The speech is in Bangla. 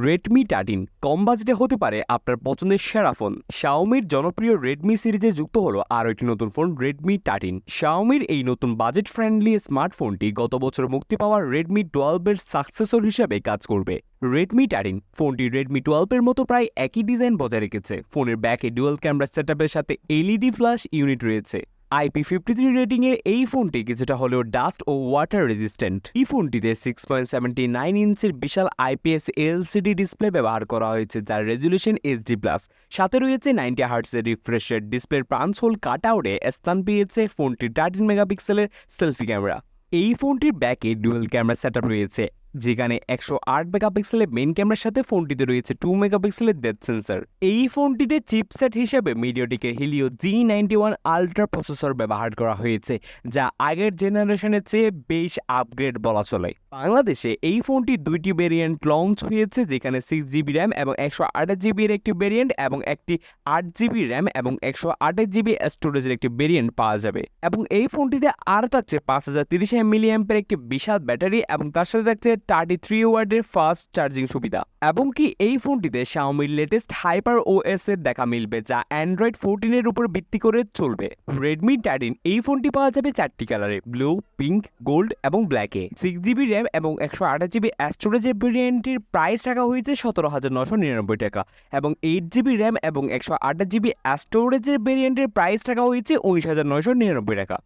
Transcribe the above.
রেডমি 13 কম বাজেটে হতে পারে আপনার পছন্দের সেরা ফোন। শাওমির জনপ্রিয় রেডমি সিরিজে যুক্ত হলো আরও একটি নতুন ফোন রেডমি 13। শাওমির এই নতুন বাজেট ফ্রেন্ডলি স্মার্টফোনটি গত বছর মুক্তি পাওয়া রেডমি 12 এর সাকসেসর হিসেবে কাজ করবে। রেডমি 13 ফোনটি রেডমি 12 এর মতো প্রায় একই ডিজাইন বজায় রেখেছে। ফোনের ব্যাকে ডুয়াল ক্যামেরা সেটআপের সাথে এলইডি ফ্ল্যাশ ইউনিট রয়েছে। IP53 রেটিংয়ের এই ফোনটি কিছুটা হলেও ডাস্ট ও ওয়াটার রেজিস্ট্যান্ট। এই ফোনটিতে 6.79 ইঞ্চির বিশাল IPS LCD ডিসপ্লে ব্যবহার করা হয়েছে, যার রেজুলেশন HD+। সাথে রয়েছে 90 হার্টজের রিফ্রেশ রেট ডিসপ্লের পাঞ্চ হোল কাটআউটে স্থান পেয়েছে ফোনটির 13 মেগাপিক্সেলের সেলফি ক্যামেরা। এই ফোনটির ব্যাকে ডুয়াল ক্যামেরা সেটআপ রয়েছে, যেখানে 108 মেগাপিক্সেলের মেইন ক্যামেরার সাথে ফোনটিতে রয়েছে 2 মেগাপিক্সেলের ডেপথ সেন্সর। এই ফোনটিতে চিপসেট হিসেবে মিডিয়াটেকের হিলিও G91 আলট্রা প্রসেসর ব্যবহার করা হয়েছে, যা আগের জেনারেশনের চেয়ে বেশ আপগ্রেড বলা চলে। বাংলাদেশে এই ফোনটি দুইটি ভেরিয়েন্ট লঞ্চ হয়েছে, যেখানে 6GB র্যাম এবং 128GB এর একটি ভেরিয়েন্ট এবং একটি 8GB র্যাম এবং 128GB স্টোরেজের একটি ভেরিয়েন্ট পাওয়া যাবে। এবং এই ফোনটিতে আরও থাকছে 5030 mAh একটি বিশাল ব্যাটারি এবং তার সাথে থাকছে 33 ওয়াটের ফাস্ট চার্জিং সুবিধা। এবং কি এই ফোনটিতে শাওমির লেটেস্ট হাইপার OS এর দেখা মিলবে, যা অ্যান্ড্রয়েড 14 এর উপর ভিত্তি করে চলবে। রেডমি 13 এই ফোনটি পাওয়া যাবে 4টি কালারে, ব্লু, পিঙ্ক, গোল্ড এবং ব্ল্যাকে। 6GB র্যাম এবং 128GB স্টোরেজের ভেরিয়েন্টের প্রাইস রাখা হয়েছে 17,999 টাকা এবং 8GB র্যাম এবং 128GB স্টোরেজের ভেরিয়েন্টের প্রাইস রাখা হয়েছে 19,999 টাকা।